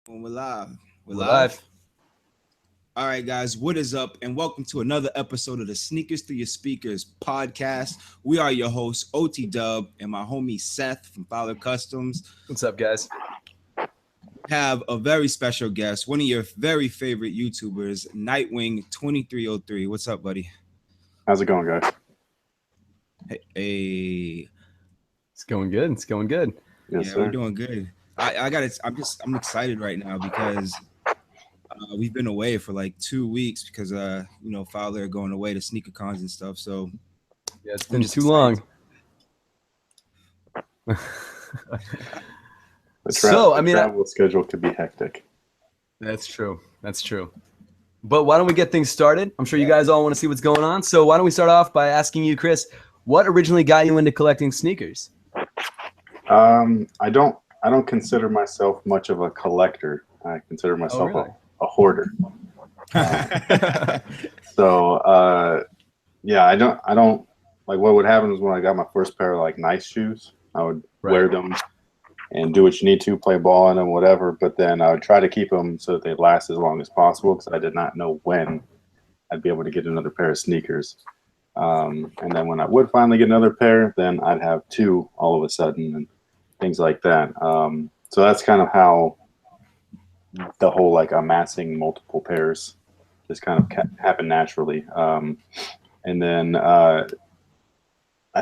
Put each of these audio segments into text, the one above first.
When we're live. We're We're live. live. All right, guys, what is up? And welcome to another episode of the Sneakers Through Your Speakers podcast. We are your hosts, OT Dub, and my homie Seth from Fowler Customs. What's up, guys? Have a very special guest, one of your very favorite YouTubers, NIGHTWING2303. What's up, buddy? How's it going, guys? Hey. It's going good. It's going good. Yes, Yeah, sir. we're doing good. I got it. I'm excited right now because we've been away for like 2 weeks because Fowler going away to sneaker cons and stuff. So Yeah, it's been too long. The travel schedule could be hectic. That's true. That's true. But why don't we get things started? I'm sure you guys all want to see what's going on. So why don't we start off by asking you, Chris, what originally got you into collecting sneakers? I don't consider myself much of a collector. I consider myself a hoarder. Yeah, I don't like what would happen is when I got my first pair of like nice shoes, I would wear them and do what you need to, play ball in them, whatever. But then I would try to keep them so that they last as long as possible because I did not know when I'd be able to get another pair of sneakers. And then when I would finally get another pair, then I'd have two all of a sudden and things like that. So that's kind of how the whole like amassing multiple pairs just kind of happened naturally. And then I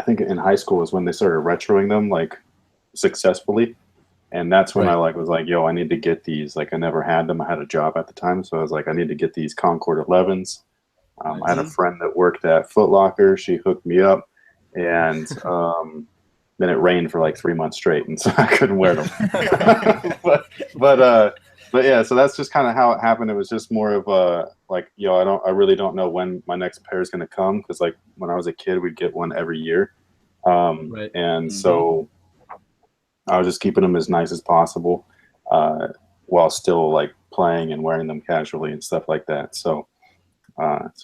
think in high school is when they started retroing them like successfully. And that's when I was like, yo, I need to get these. Like I never had them. I had a job at the time. So I was like, I need to get these Concord 11s. I had a friend that worked at Foot Locker. She hooked me up. And then it rained for like 3 months straight. And so I couldn't wear them. But yeah, so that's just kind of how it happened. It was just more of a like, I really don't know when my next pair is going to come. Because like when I was a kid, we'd get one every year. And so I was just keeping them as nice as possible while still like playing and wearing them casually and stuff like that. So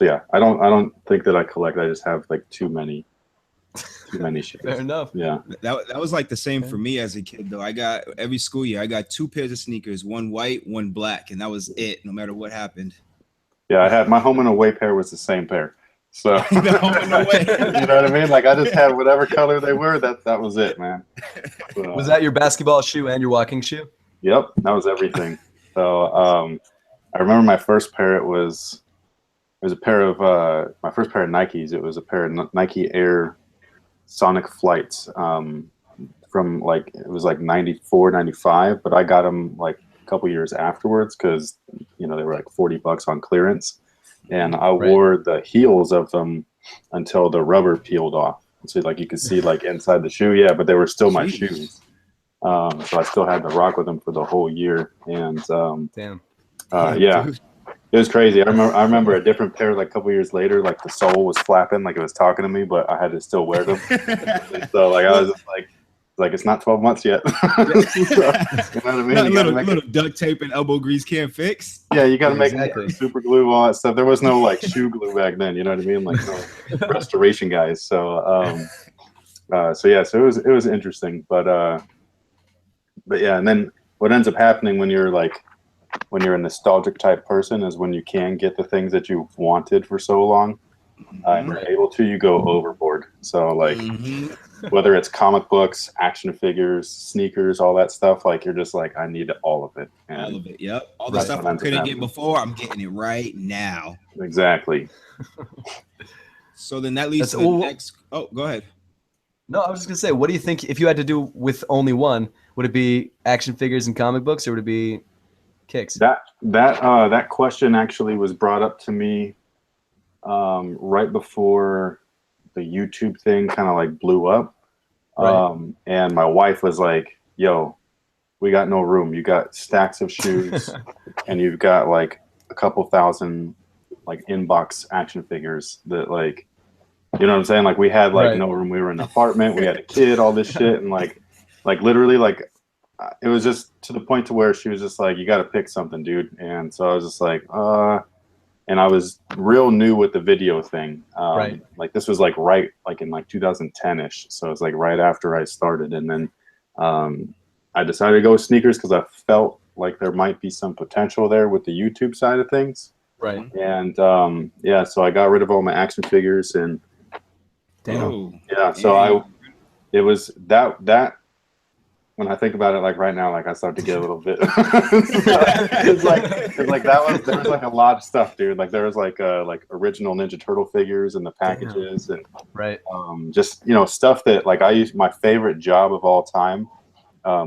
yeah, I don't think that I collect. I just have like too many shoes. Fair enough. Yeah. That was like the same for me as a kid though. I got every school year, I got 2 pairs of sneakers, one white, one black, and that was it, no matter what happened. Yeah, I had my home and away pair was the same pair. So home and away. You know what I mean? Like I just had whatever color they were, that was it, man. So, was that your basketball shoe and your walking shoe? Yep, that was everything. So I remember my first pair, it was a pair of my first pair of Nikes. It was a pair of Nike Air Sonic Flights from like, it was like 94, 95, but I got them like a couple years afterwards because, they were like $40 on clearance. And I wore the heels of them until the rubber peeled off. So like you could see like inside the shoe. Yeah, but they were still my shoes. So I still had to rock with them for the whole year. And yeah. It was crazy. I remember a different pair like a couple years later, like the sole was flapping, like it was talking to me, but I had to still wear them. So like I was just like it's not 12 months yet. So, you know what I mean? Little duct tape and elbow grease can't fix. Yeah, you got to make super glue, all that stuff. There was no like shoe glue back then. You know what I mean? Like no restoration guys. So so it was interesting, but yeah, and then what ends up happening when you're a nostalgic type person is when you can get the things that you've wanted for so long and you're able to, you go overboard. So like whether it's comic books, action figures, sneakers, all that stuff, like you're just like, I need all of it. And all of it. Yep. All the stuff I couldn't get before, I'm getting it right now. Exactly. So then that leads to the next. Oh, go ahead. No, I was just gonna say, what do you think if you had to do with only one? Would it be action figures and comic books, or would it be kicks? That question actually was brought up to me right before the YouTube thing kind of like blew up. And my wife was like, yo, we got no room. You got stacks of shoes and you've got like a couple thousand like inbox action figures that like, you know what I'm saying? Like we had like no room. We were in an apartment. We had a kid, all this shit. And like literally like it was just to the point to where she was just like, you got to pick something, dude. And so I was just like, and I was real new with the video thing. Like this was like in like 2010-ish. So it's like right after I started. And then I decided to go with sneakers because I felt like there might be some potential there with the YouTube side of things. Right. And yeah, so I got rid of all my action figures and yeah, so it was that when I think about it, like right now, like I start to get a little bit. it's like there was like a lot of stuff, dude. Like there was like original Ninja Turtle figures in the packages, and right, just stuff that like I use. My favorite job of all time,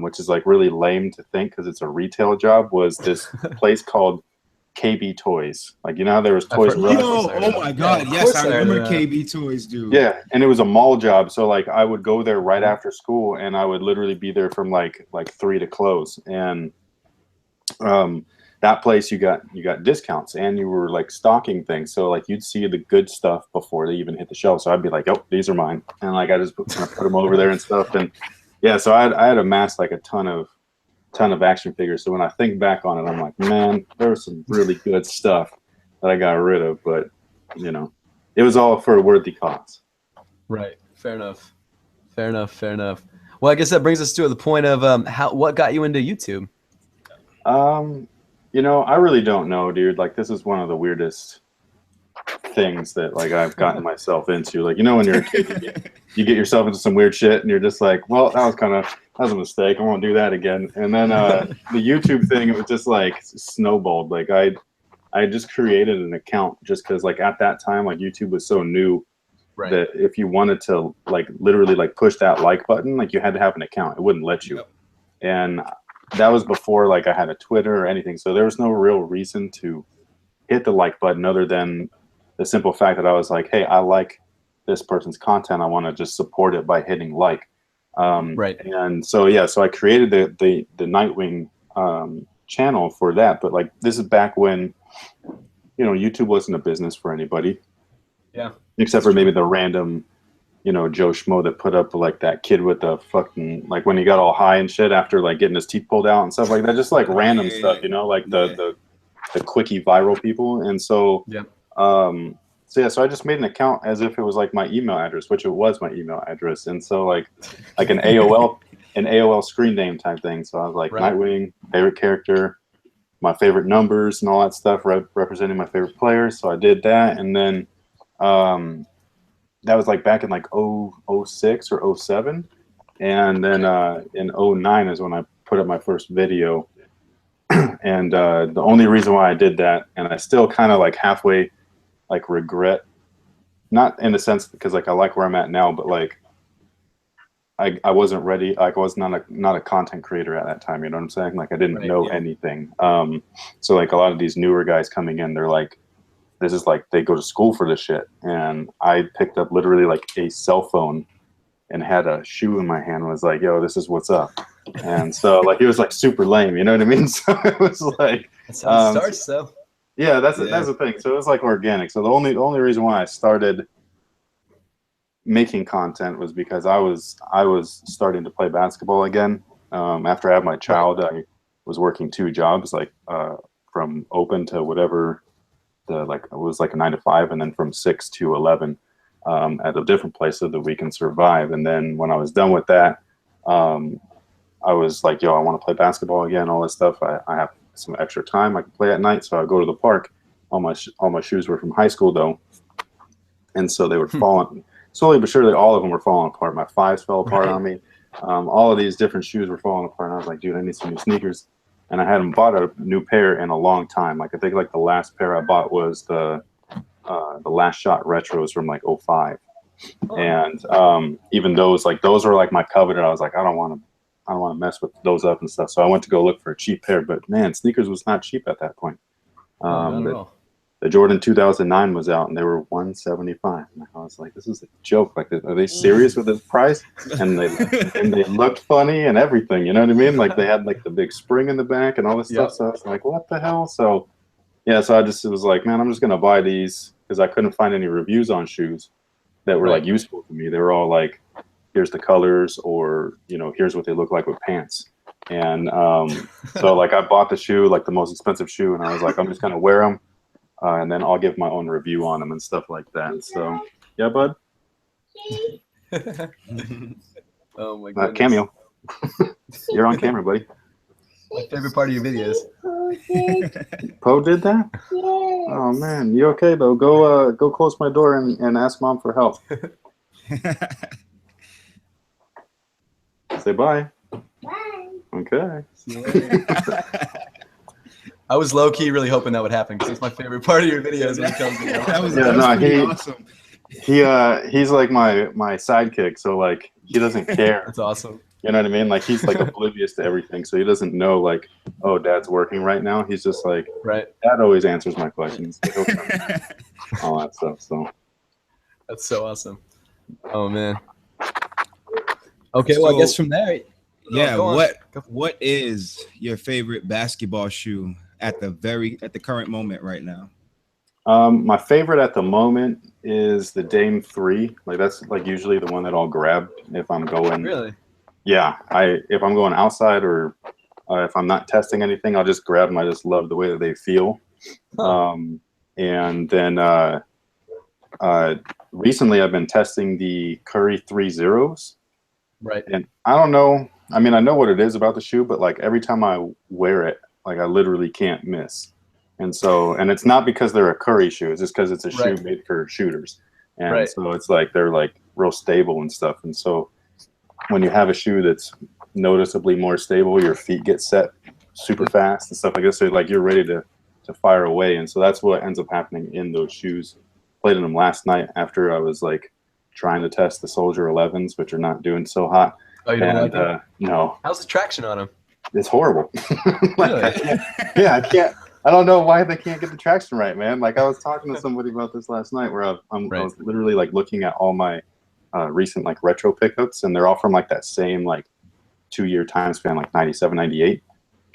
which is like really lame to think because it's a retail job, was this place called KB Toys. Like how there was Toys R Us. Oh my God! Yes, I remember KB Toys, dude. Yeah, and it was a mall job, so like I would go there right after school, and I would literally be there from like 3 to close. And that place you got discounts, and you were like stocking things, so like you'd see the good stuff before they even hit the shelf. So I'd be like, oh, these are mine, and like I just put them over there and stuff. And yeah, so I had amassed like a ton of action figures. So when I think back on it, I'm like, man, there was some really good stuff that I got rid of, but it was all for a worthy cause. Right. Fair enough. Well, I guess that brings us to the point of what got you into YouTube? I really don't know, dude. Like this is one of the weirdest things that like I've gotten myself into. Like when you're a kid, you get yourself into some weird shit, and you're just like, well, that was a mistake. I won't do that again. And then the YouTube thing, it was just like snowballed. Like I just created an account just because like at that time, like YouTube was so new that if you wanted to like literally like push that like button, like you had to have an account. It wouldn't let you. Yep. And that was before like I had a Twitter or anything. So there was no real reason to hit the like button other than the simple fact that I was like, hey, I like this person's content. I want to just support it by hitting like. And so yeah, so I created the Nightwing channel for that. But like this is back when YouTube wasn't a business for anybody. Yeah. Except for maybe the random Joe Schmo that put up like that kid with the fucking like when he got all high and shit after like getting his teeth pulled out and stuff like that. Just like random stuff, like the quickie viral people. And so so I just made an account as if it was like my email address, which it was my email address. And so like an AOL screen name type thing. So I was like Nightwing, favorite character, my favorite numbers and all that stuff, representing my favorite players. So I did that, and then that was like back in like 06 or 07, and then in 09 is when I put up my first video. And the only reason why I did that, and I still kind of like halfway like regret, not in the sense because like I like where I'm at now, but like I wasn't ready. Like I was not a content creator at that time. You know what I'm saying? Like I didn't know anything. So like a lot of these newer guys coming in, they're like, this is like they go to school for this shit. And I picked up literally like a cell phone and had a shoe in my hand and was like, yo, this is what's up. And so like it was like super lame, you know what I mean? So it was like that's how it starts though. Yeah, that's the thing. So it was like organic. So the only reason why I started making content was because I was starting to play basketball again. After I had my child, I was working 2 jobs, like from open to whatever it was like a 9 to 5, and then from 6 to 11 at a different place so that we can survive. And then when I was done with that, I was like, yo, I want to play basketball again, all this stuff. I have some extra time. I can play at night, so I go to the park. All my shoes were from high school though, and so they were falling slowly but surely. All of them were falling apart. My 5s fell apart on me. All of these different shoes were falling apart, and I was like, dude, I need some new sneakers. And I hadn't bought a new pair in a long time. Like I think like the last pair I bought was the Last Shot retros from like 05. And even those were like my coveted. I was like, I don't want to mess with those up and stuff. So I went to go look for a cheap pair, but man, sneakers was not cheap at that point. The Jordan 2009 was out and they were $175. And I was like, this is a joke. Like, are they serious with this price? And they looked funny and everything. You know what I mean? Like they had like the big spring in the back and all this stuff. So I was like, what the hell? So yeah, so I just was like, man, I'm just gonna buy these because I couldn't find any reviews on shoes that were like useful to me. They were all like, here's the colors, or here's what they look like with pants. And so like I bought the shoe, like the most expensive shoe, and I was like, I'm just gonna wear them. And then I'll give my own review on them and stuff like that. So, yeah, bud. Oh my goodness. Cameo. You're on camera, buddy. My favorite part of your videos. Poe did that? Yeah. Oh man, you okay though? Go close my door and ask mom for help. Say bye. Bye. Okay. I was low key really hoping that would happen because it's my favorite part of your videos when it comes to that. That was pretty awesome. He's like my sidekick, so like he doesn't care. That's awesome. You know what I mean? Like he's like oblivious to everything, so he doesn't know like, oh, Dad's working right now. He's just like, right. Dad always answers my questions. All that stuff. So that's so awesome. Oh man. Okay, well I guess from there. Yeah. What is your favorite basketball shoe at the current moment right now? My favorite at the moment is the Dame 3. Like that's like usually the one that I'll grab if I'm going. Really? Yeah, if I'm going outside or if I'm not testing anything, I'll just grab them. I just love the way that they feel. Huh. And then recently I've been testing the Curie 3.0s. Right. And I don't know. I mean, I know what it is about the shoe, but like every time I wear it, like I literally can't miss. And it's not because they're a Curry shoe. It's just because it's a shoe made for shooters. And so it's like they're like real stable and stuff. And so when you have a shoe that's noticeably more stable, your feet get set super fast and stuff like this. So like you're ready to fire away. And so that's what ends up happening in those shoes. Played in them last night after I was like trying to test the Soldier 11s, which are not doing so hot. Oh, you don't like them? No. How's the traction on them? It's horrible. Really? I can't. I don't know why they can't get the traction right, man. Like I was talking to somebody about this last night, where I was literally like looking at all my recent like retro pickups, and they're all from like that same like 2-year time span, like 97, 98,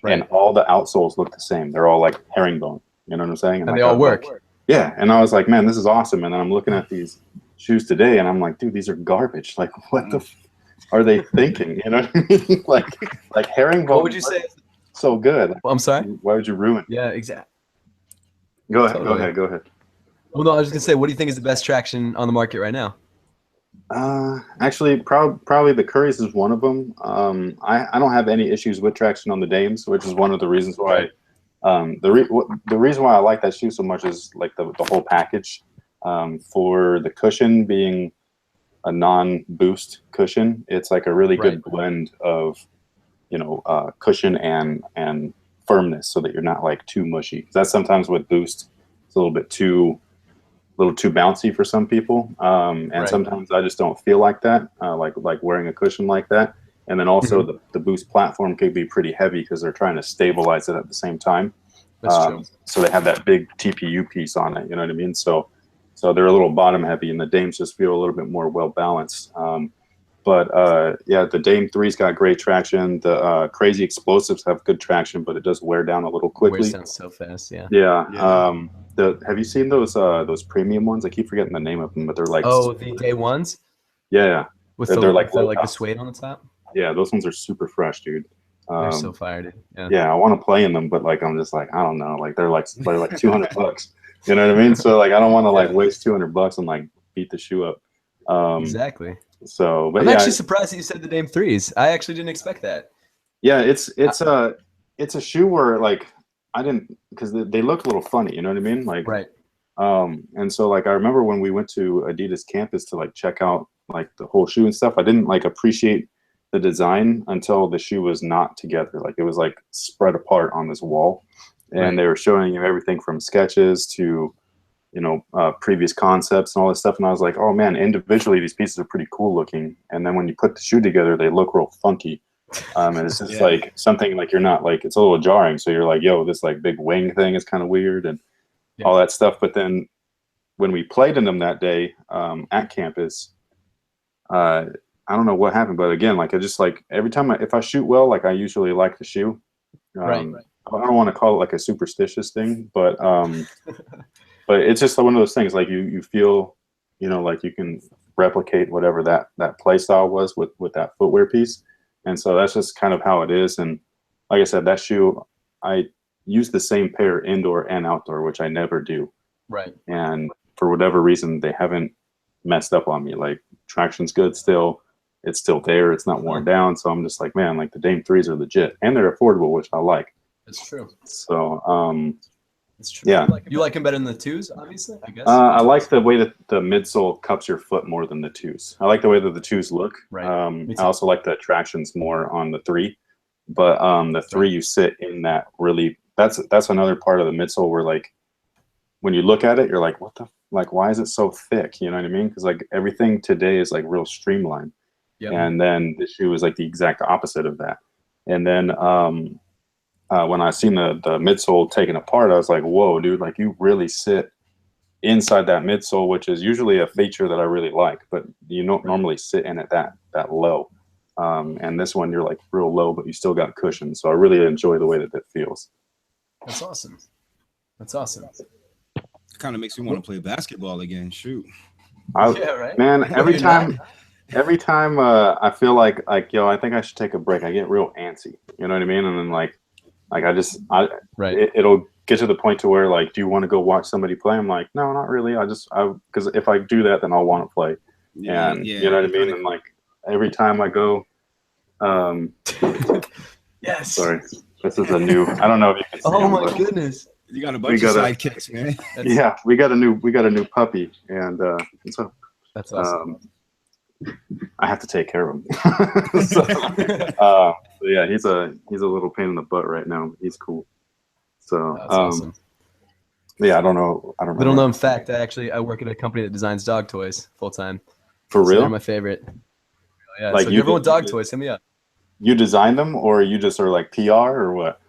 and all the outsoles look the same. They're all like herringbone. You know what I'm saying? And like, they all work. Yeah, and I was like, man, this is awesome. And then I'm looking at these shoes today, and I'm like, dude, these are garbage. Like, what the are they thinking? You know what I mean? like herringbone. What would you say? So good. Well, I'm sorry. Why would you ruin it? Yeah, exactly. Go ahead. Go ahead. Well, no, I was just gonna say, what do you think is the best traction on the market right now? Actually, probably the Curry's is one of them. I don't have any issues with traction on the Dames, which is one of the reasons why. The reason why I like that shoe so much is like the whole package. For the cushion being a non-boost cushion, it's like a really good blend of, cushion and firmness, so that you're not like too mushy. That's sometimes with boost, it's a little too bouncy for some people, and sometimes I just don't feel like that, like wearing a cushion like that. And then also the boost platform could be pretty heavy because they're trying to stabilize it at the same time. That's true. So they have that big TPU piece on it, you know what I mean? So they're a little bottom heavy, and the Dames just feel a little bit more well balanced. But the Dame 3's got great traction. The Crazy Explosives have good traction, but it does wear down a little quickly. Wears down so fast, yeah. Yeah. Have you seen those premium ones? I keep forgetting the name of them, but they're like the Day Ones. Yeah. They're like the suede on the top. Yeah, those ones are super fresh, dude. They're so fire, dude. Yeah, I want to play in them, but like I'm just like, I don't know, like they're like $200. You know what I mean? So like I don't want to like waste $200 and like beat the shoe up. Exactly. So, but I'm actually surprised that you said the Dame 3s. I actually didn't expect that. Yeah, it's a shoe where like I didn't, because they look a little funny. You know what I mean? Like and so like I remember when we went to Adidas campus to like check out like the whole shoe and stuff, I didn't like appreciate the design until the shoe was not together. Like it was like spread apart on this wall, and they were showing you everything from sketches to previous concepts and all this stuff. And I was like, oh man, individually these pieces are pretty cool looking, and then when you put the shoe together, they look real funky. And it's just like something like you're not like, it's a little jarring. So you're like, yo, this like big wing thing is kind of weird and all that stuff. But then when we played in them that day at campus, I don't know what happened, but again, like I just like every time if I shoot well, like I usually like the shoe. I don't want to call it like a superstitious thing, but but it's just one of those things. Like you feel, like you can replicate whatever that play style was with that footwear piece, and so that's just kind of how it is. And like I said, that shoe, I use the same pair indoor and outdoor, which I never do. Right. And for whatever reason, they haven't messed up on me. Like traction's good still. it's still there. It's not worn down. So I'm just like, man, like the Dame 3s are legit, and they're affordable, which I like. That's true. So That's true. yeah. You like them better than the 2s, obviously, I guess? I like the way that the midsole cups your foot more than the 2s. I like the way that the 2s look. Right. I also like the attractions more on the 3. But the 3, you sit in that really. That's another part of the midsole where, like, when you look at it, you're like, what the, like, why is it so thick? You know what I mean? Because like everything today is like real streamlined. Yep. And then the shoe is like the exact opposite of that. And then when I seen the midsole taken apart, I was like, whoa, dude, like you really sit inside that midsole, which is usually a feature that I really like, but you don't normally sit in it that low. And this one, you're like real low, but you still got cushion. So I really enjoy the way that it feels. That's awesome. That's awesome. It kind of makes me want to play basketball again. Shoot. Yeah, right? Man, every time I feel like, yo, I think I should take a break, I get real antsy. You know what I mean? And then like it'll get to the point to where like, do you want to go watch somebody play? I'm like, no, not really. Because if I do that, then I'll want to play. Yeah, and you know what I mean? And like every time I go, yes. Sorry, this is a new. I don't know if you can see. Oh my goodness! You got a bunch of sidekicks, man. Yeah, we got a new puppy, and so that's awesome. I have to take care of him. So yeah, he's a little pain in the butt right now. But he's cool. So awesome. Yeah, I don't know. Little known fact: I work at a company that designs dog toys full time. For real? They're my favorite. Yeah, like so if you ever want dog toys, hit me up. You design them, or you just are like PR, or what?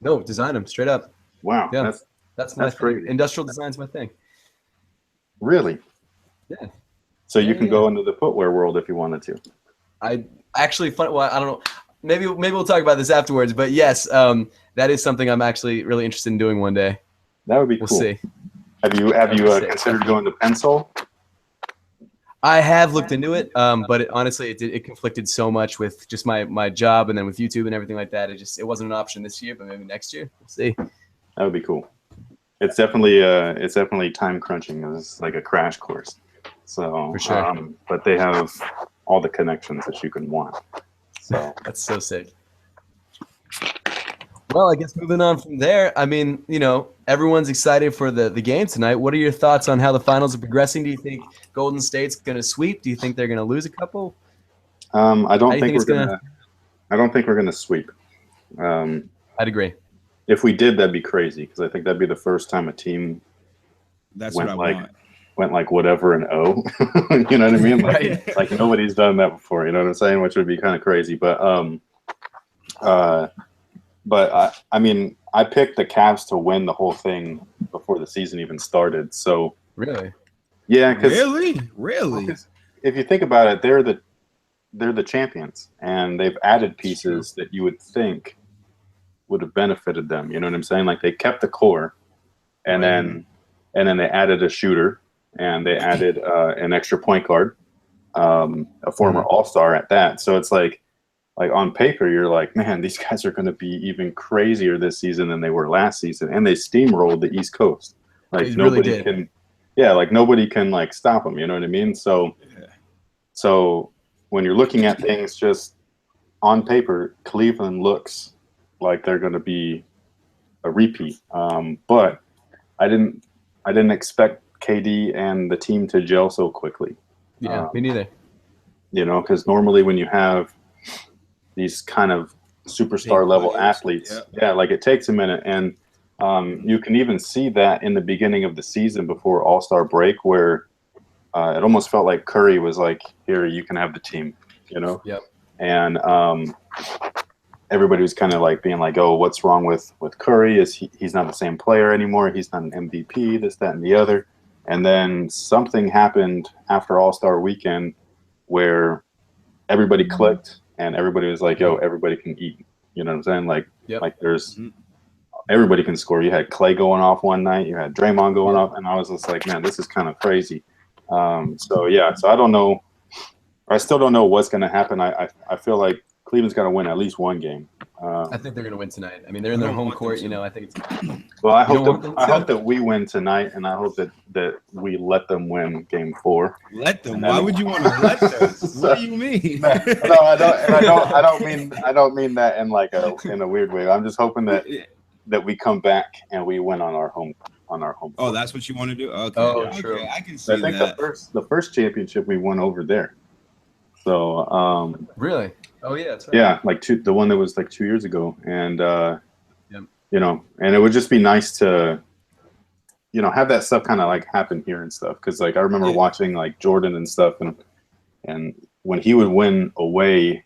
No, design them straight up. Wow, yeah, that's my thing. Industrial design's my thing. Really? Yeah. So you can go into the footwear world if you wanted to. I actually, well, I don't know. Maybe we'll talk about this afterwards. But yes, that is something I'm actually really interested in doing one day. That would be cool. We'll see. Have you considered going to pencil? I have looked into it, but honestly, it conflicted so much with just my job and then with YouTube and everything like that. It wasn't an option this year, but maybe next year. We'll see. That would be cool. It's definitely time crunching. It's like a crash course. So for sure. But they have all the connections that you can want. So that's so sick. Well, I guess moving on from there, I mean, everyone's excited for the game tonight. What are your thoughts on how the finals are progressing? Do you think Golden State's going to sweep? Do you think they're going to lose a couple? I don't think we're going to sweep. I'd agree. If we did, that'd be crazy because I think that'd be the first time a team went like whatever and you know what I mean? Like, like nobody's done that before. You know what I'm saying? Which would be kind of crazy. But I mean, I picked the Cavs to win the whole thing before the season even started. So really, yeah, really. If you think about it, they're the champions, and they've added pieces that you would think would have benefited them. You know what I'm saying? Like they kept the core, and then they added a shooter, and they added an extra point guard, a former All-Star at that. So it's like on paper, you're like, man, these guys are going to be even crazier this season than they were last season, and they steamrolled the East Coast. Like nobody can like stop them. You know what I mean? So when you're looking at things just on paper, Cleveland looks like they're going to be a repeat. But I didn't expect KD and the team to gel so quickly. Yeah, me neither. Because normally when you have these kind of superstar level athletes, like it takes a minute. And you can even see that in the beginning of the season before All-Star break where it almost felt like Curry was like, here, you can have the team, Yep. And everybody was kind of like being like, oh, what's wrong with Curry? He's not the same player anymore. He's not an MVP, this, that, and the other. And then something happened after All-Star weekend where everybody clicked and everybody was like, yo, everybody can eat. You know what I'm saying? Like, like there's everybody can score. You had Clay going off one night. You had Draymond going off. And I was just like, man, this is kind of crazy. So I don't know. I still don't know what's going to happen. I feel like Cleveland's got to win at least one game. I think they're going to win tonight. I mean, they're in their home court. I think it's. Well, I hope that we win tonight, and I hope that we let them win Game 4. Let them? Why would you want to let them? What do you mean? No, I don't. And I don't mean that in like in a weird way. I'm just hoping that we come back and we win on our home court. Oh, that's what you want to do? Okay. Oh, true. Okay, I can see that. I think the first championship we won over there. So really? Oh yeah, that's right. Yeah, like the one that was like 2 years ago, and and it would just be nice to have that stuff kind of like happen here and stuff, because like I remember watching like Jordan and stuff, and when he would win away,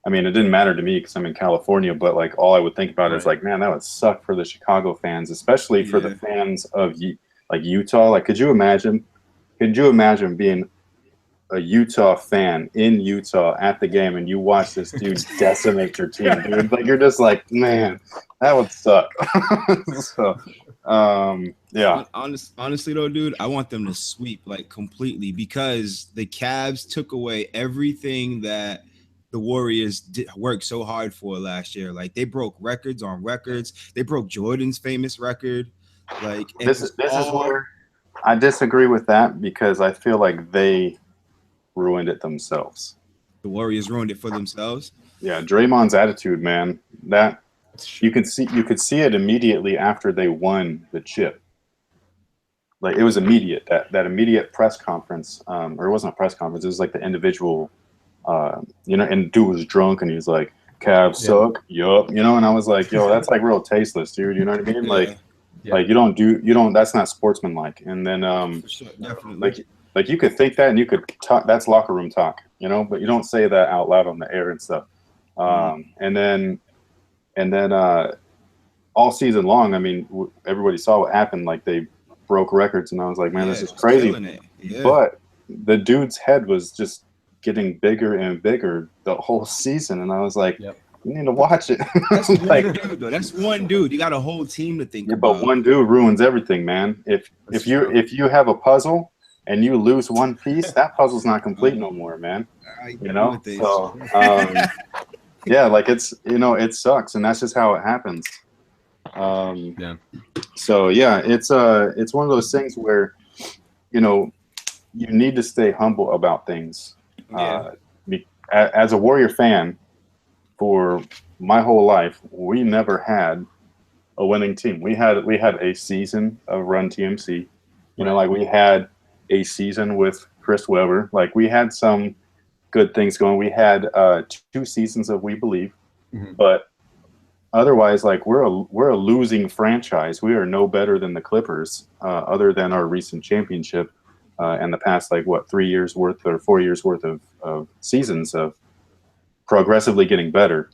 I mean, it didn't matter to me because I'm in California, but like all I would think about is like, man, that would suck for the Chicago fans, especially for the fans of like Utah. Like, could you imagine being a Utah fan in Utah at the game and you watch this dude decimate your team, dude? Like, you're just like, man, that would suck. So, yeah. Honestly though, dude, I want them to sweep like completely, because the Cavs took away everything that the Warriors worked so hard for last year. Like, they broke records on records. They broke Jordan's famous record. Like, this is where I disagree with that, because I feel like they ruined it themselves. The Warriors ruined it for themselves. Yeah, Draymond's attitude, man. That you could see it immediately after they won the chip. Like, it was immediate. That immediate press conference, or it wasn't a press conference. It was like the individual. And dude was drunk and he's like, Cavs suck. Yup. And I was like, yo, that's like real tasteless, dude. You know what I mean? Like, like you don't, that's not sportsmanlike. And then, sure, definitely. like you could think that and you could talk, that's locker room talk, but you don't say that out loud on the air and stuff. And then all season long, I mean, everybody saw what happened. Like, they broke records, and I was like, man, this is crazy. But the dude's head was just getting bigger and bigger the whole season, and I was like, you need to watch it. That's like, dude, though. That's one dude. You got a whole team to think about. But one dude ruins everything, man. If you have a puzzle and you lose one piece, that puzzle's not complete no more, man. So yeah, like, it's it sucks, and that's just how it happens. So yeah, it's one of those things where you need to stay humble about things. As a Warrior fan, for my whole life, we never had a winning team. We had a season of Run TMC. Like, we had a season with Chris Webber. Like, we had some good things going. We had 2 seasons of We Believe, but otherwise, like, we're a losing franchise. We are no better than the Clippers, other than our recent championship. And the past, like, 3 years worth or 4 years worth of seasons of progressively getting better.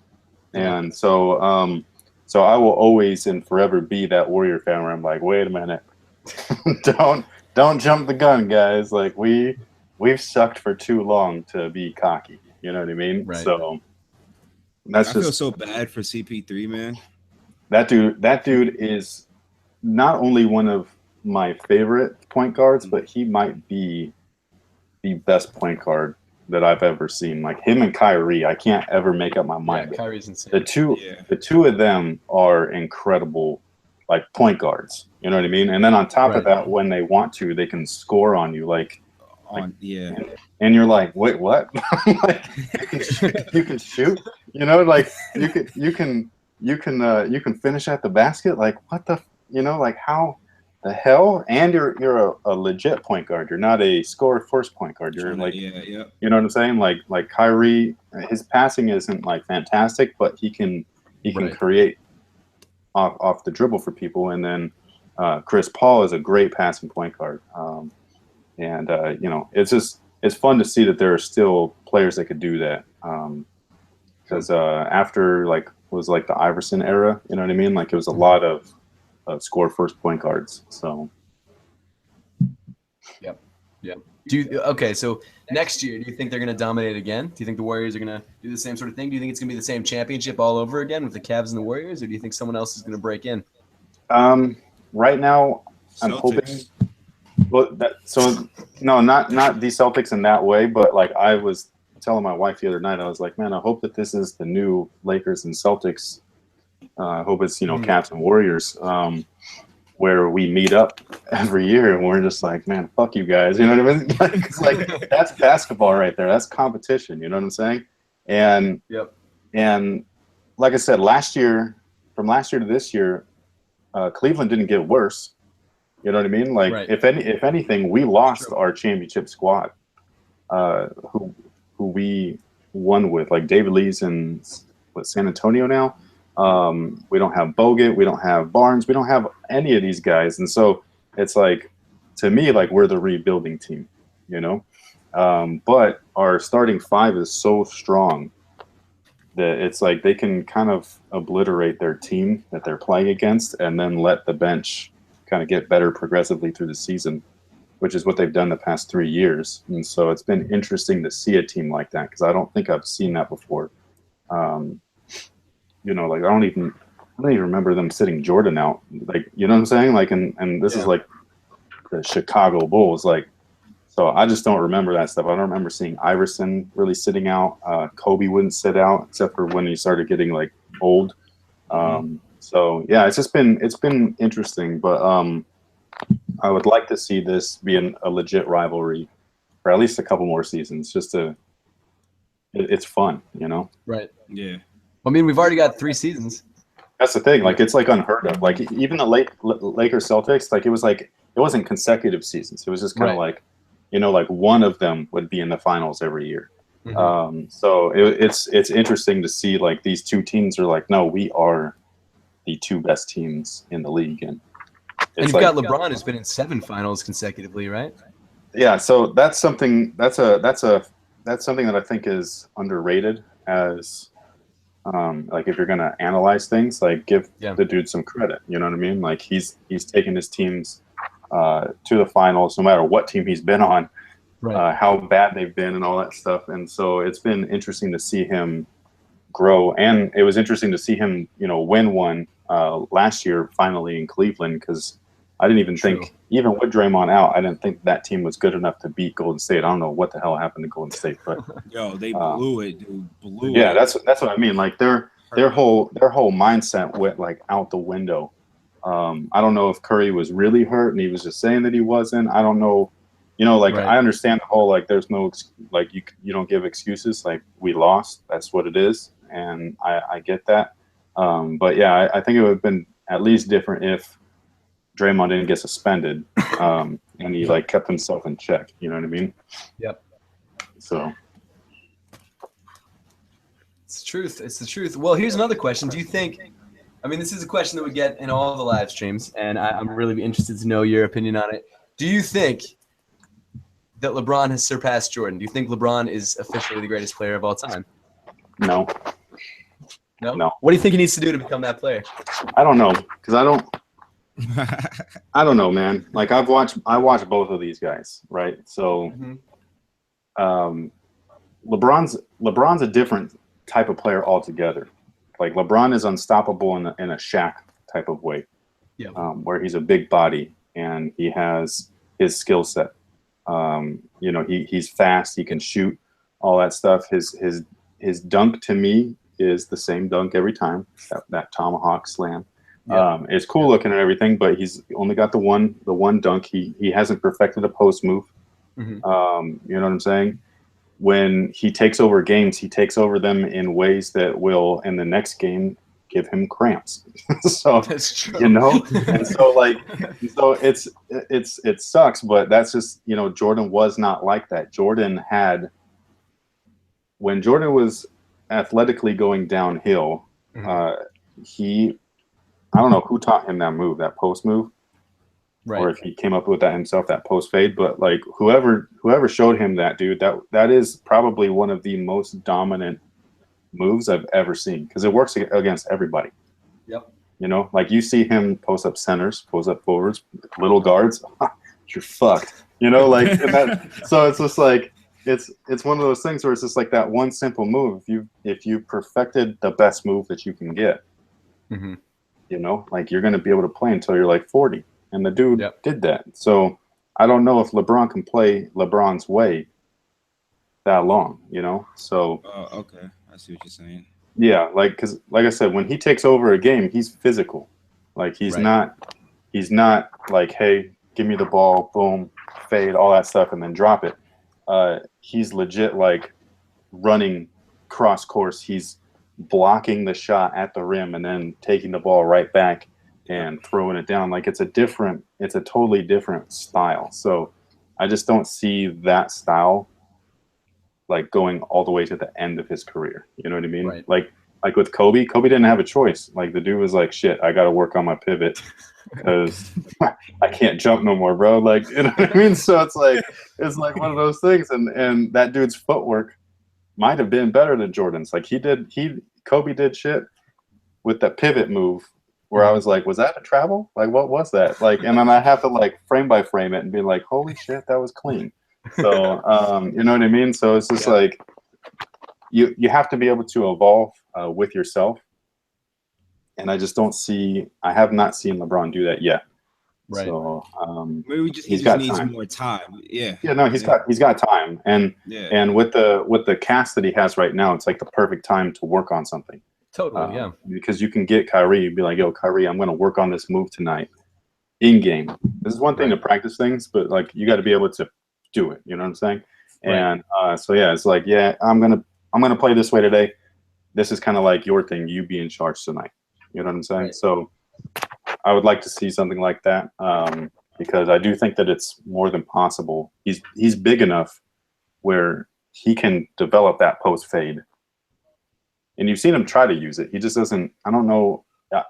And so I will always and forever be that Warrior fan where I'm like, wait a minute, don't jump the gun, guys. Like, we've sucked for too long to be cocky. You know what I mean? Right. So I feel so bad for CP3, man. That dude is not only one of my favorite point guards, but he might be the best point guard that I've ever seen. Like, him and Kyrie, I can't ever make up my mind. Yeah, Kyrie's insane. The two of them are incredible, like, point guards. You know what I mean? And then on top of that, when they want to, they can score on you. And you're like, wait, what? Like, you can shoot. Like, you can finish at the basket. Like, what the, like, how the hell? And you're a legit point guard. You're not a score first point guard. You're like, you know what I'm saying? Like Kyrie, his passing isn't like fantastic, but he can create off the dribble for people. And then Chris Paul is a great passing point guard. It's fun to see that there are still players that could do that. Because after was the Iverson era, you know what I mean? Like, it was a lot of score first point guards. So yep. So next year, do you think they're going to dominate again? Do you think the Warriors are going to do the same sort of thing? Do you think it's going to be the same championship all over again with the Cavs and the Warriors, or do you think someone else is going to break in? Right now, I'm Celtics. hoping. Well, not the Celtics in that way, but like, I was telling my wife the other night, I was like, man, I hope that this is the new Lakers and Celtics. I hope it's, Cavs and Warriors, where we meet up every year and we're just like, man, fuck you guys. You know what I mean? It's like that's basketball right there. That's competition. You know what I'm saying? And and like I said, from last year to this year, Cleveland didn't get worse. You know what I mean? Like if anything, we lost our championship squad, who we won with. Like David Lee's in San Antonio now. We don't have Bogut, we don't have Barnes, we don't have any of these guys, and so it's like, to me, like we're the rebuilding team, but our starting five is so strong that it's like they can kind of obliterate their team that they're playing against and then let the bench kind of get better progressively through the season, which is what they've done the past 3 years. And so it's been interesting to see a team like that, because I don't think I've seen that before. Like I don't even remember them sitting Jordan out. Like, you know what I'm saying? Like, and this is like the Chicago Bulls. Like, so I just don't remember that stuff. I don't remember seeing Iverson really sitting out. Kobe wouldn't sit out except for when he started getting like old. So yeah, it's been interesting, but I would like to see this be a legit rivalry for at least a couple more seasons. It's fun, Right. Yeah. I mean, we've already got 3 seasons. That's the thing. Like, it's like unheard of. Like, even the Lakers Celtics, like it wasn't consecutive seasons. It was just kind of like, like one of them would be in the finals every year. So it's interesting to see like these two teams are like, no, we are the 2 best teams in the league, and you've got LeBron who's been in 7 finals consecutively, right? Yeah. So that's something that I think is underrated as. Like if you're gonna analyze things, like give the dude some credit. You know what I mean? Like he's taken his teams to the finals, no matter what team he's been on, how bad they've been, and all that stuff. And so it's been interesting to see him grow, and it was interesting to see him, win one last year finally in Cleveland, because I didn't even think, even with Draymond out, I didn't think that team was good enough to beat Golden State. I don't know what the hell happened to Golden State, but they blew it, dude. Yeah, that's what I mean. Like their whole mindset went like out the window. I don't know if Curry was really hurt and he was just saying that he wasn't. I don't know. I understand the whole like there's no like you don't give excuses. Like we lost, that's what it is, and I get that. But yeah, I think it would have been at least different if Draymond didn't get suspended, and he like kept himself in check. You know what I mean? Yep. So it's the truth. It's the truth. Well, here's another question. Do you think? I mean, this is a question that we get in all the live streams, and I'm really interested to know your opinion on it. Do you think that LeBron has surpassed Jordan? Do you think LeBron is officially the greatest player of all time? No. No. What do you think he needs to do to become that player? I don't know, because I don't know, man. Like I watched both of these guys, right? So, LeBron's a different type of player altogether. Like LeBron is unstoppable in a Shaq type of way, where he's a big body and he has his skill set. He's fast, he can shoot, all that stuff. His dunk to me is the same dunk every time. That tomahawk slam. It's cool looking and everything, but he's only got the one dunk. He hasn't perfected a post move. You know what I'm saying? When he takes over games, he takes over them in ways that will, in the next game, give him cramps. So that's true. And so it sucks, but that's just, Jordan was not like that. When Jordan was athletically going downhill, I don't know who taught him that move, that post move, or if he came up with that himself, that post fade. But like whoever showed him that, dude, that is probably one of the most dominant moves I've ever seen, because it works against everybody. Yep. Like you see him post up centers, post up forwards, little guards, you're fucked. So it's just like it's one of those things where it's just like that one simple move. If you perfected the best move that you can get, like you're going to be able to play until you're like 40. And the dude did that. So I don't know if LeBron can play LeBron's way that long, you know? So okay, I see what you're saying. yeah, like, because like I said, when he takes over a game, he's physical. Like he's not like, hey, give me the ball, boom, fade, all that stuff, and then drop it. He's legit like running cross course. He's blocking the shot at the rim and then taking the ball right back and throwing it down. Like it's a totally different style. So I just don't see that style like going all the way to the end of his career. You know what I mean? Right. Like with Kobe didn't have a choice. Like the dude was like, shit, I got to work on my pivot because I can't jump no more, bro. Like, you know what I mean? So it's like one of those things. And that dude's footwork might have been better than Jordan's. Like Kobe did shit with that pivot move where I was like, was that a travel? Like, what was that? Like, and then I have to like frame by frame it and be like, holy shit, that was clean. So, you know what I mean? So it's just like, you have to be able to evolve with yourself. And I just I have not seen LeBron do that yet. Right. So maybe he just needs time. More time. Yeah. Yeah, no, he's got time. And with the cast that he has right now, it's like the perfect time to work on something. Totally, yeah. Because you can get Kyrie and be like, yo, Kyrie, I'm gonna work on this move tonight in game. This is one thing to practice things, but like you gotta be able to do it. You know what I'm saying? Right. And so yeah, it's like, yeah, I'm gonna play this way today. This is kind of like your thing. You be in charge tonight. You know what I'm saying? Right. So I would like to see something like that because I do think that it's more than possible. He's big enough where he can develop that post fade, and you've seen him try to use it. He just doesn't. I don't know.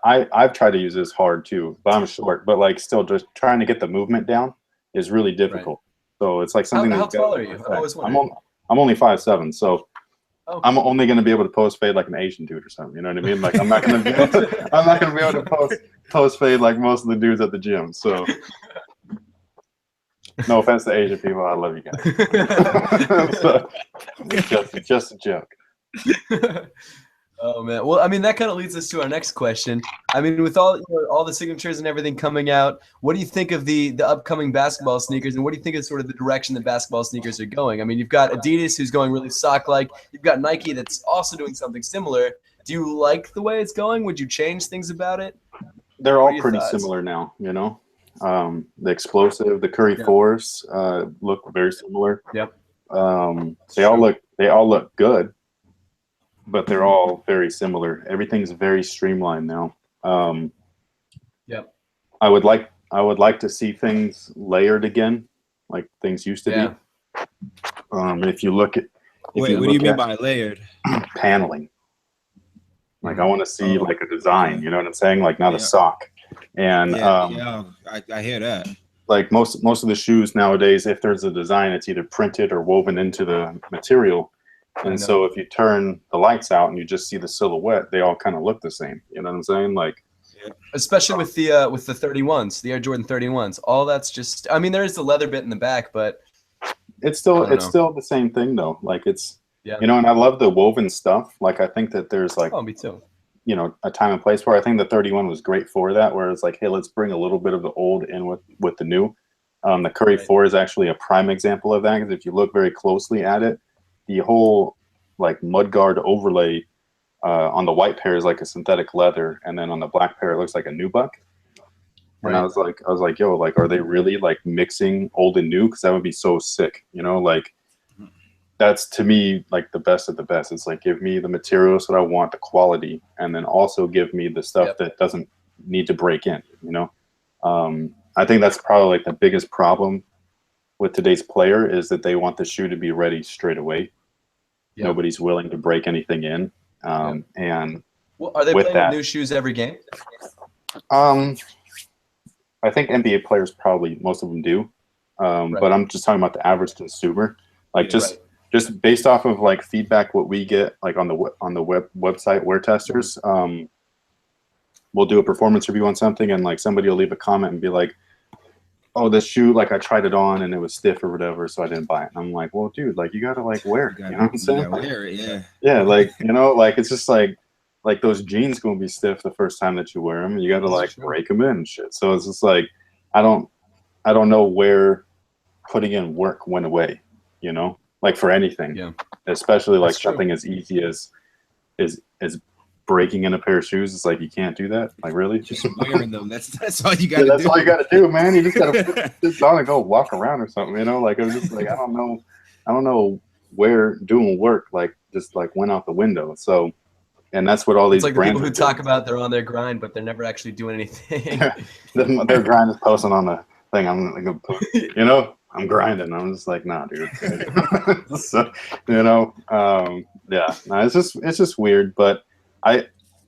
I've tried to use this hard too, but I'm short. But like still, just trying to get the movement down is really difficult. Right. So it's like something. How tall are you? I'm only 5'7", so I'm only going to be able to post fade like an Asian dude or something. You know what I mean? Like I'm not going to be able to post fade like most of the dudes at the gym. So no offense to Asian people, I love you guys. So, just a joke. Oh man. Well, I mean that kind of leads us to our next question. I mean, with all the signatures and everything coming out, what do you think of the upcoming basketball sneakers, and what do you think is sort of the direction that basketball sneakers are going? I mean, you've got Adidas who's going really sock-like. You've got Nike that's also doing something similar. Do you like the way it's going? Would you change things about it? They're all pretty similar now, you know. The explosive, the Curie Fullers look very similar. Yep. They all look good. But they're all very similar. Everything's very streamlined now. Yep. I would like to see things layered again, like things used to be. If you look at what do you mean by layered? Paneling. Like I want to see like a design. You know what I'm saying? Like not a sock. And I hear that. Like most of the shoes nowadays, if there's a design, it's either printed or woven into the material. And so if you turn the lights out and you just see the silhouette, they all kind of look the same. You know what I'm saying? Like, especially with the 31s, the Air Jordan 31s, all that's just. I mean, there is the leather bit in the back, but it's still the same thing though. Like it's you know, and I love the woven stuff. Like I think that there's like me too. You know, a time and place where I think the 31 was great for that. Where it's like, hey, let's bring a little bit of the old in with the new. The Curie 4 is actually a prime example of that because if you look very closely at it. The whole like mudguard overlay on the white pair is like a synthetic leather, and then on the black pair it looks like a nubuck. And I was like, yo, like, are they really like mixing old and new? Because that would be so sick, you know. Like, that's to me like the best of the best. It's like give me the materials that I want, the quality, and then also give me the stuff that doesn't need to break in. You know, I think that's probably like the biggest problem with today's player is that they want the shoe to be ready straight away. Yep. Nobody's willing to break anything in. And are they playing with new shoes every game? I think NBA players probably most of them do. But I'm just talking about the average consumer. Like just based off of like feedback what we get like on the website Wear Testers, we'll do a performance review on something and like somebody will leave a comment and be like, oh, this shoe, like I tried it on and it was stiff or whatever, so I didn't buy it. And I'm like, well, dude, like you gotta like wear it. You know what I'm saying? You gotta wear it, yeah. Yeah, like you know, like it's just like those jeans gonna be stiff the first time that you wear them. And you gotta like break them in and shit. So it's just like I don't know where putting in work went away. You know, like for anything. Yeah. Especially like That's true. something as easy as breaking in a pair of shoes. It's like you can't do that. Like really? Just wearing them. That's all you got to do. That's all you got to do, man. You just got to put this on and go walk around or something. You know, like it was just like I don't know where doing work like just like went out the window. So, and that's what all these It's like the brands people who are doing. talk about they're on their grind, but they're never actually doing anything. Their grind is posting on the thing. I'm gonna put, you know, I'm grinding. I'm just like, nah, dude. So, you know, yeah, no, it's just weird. But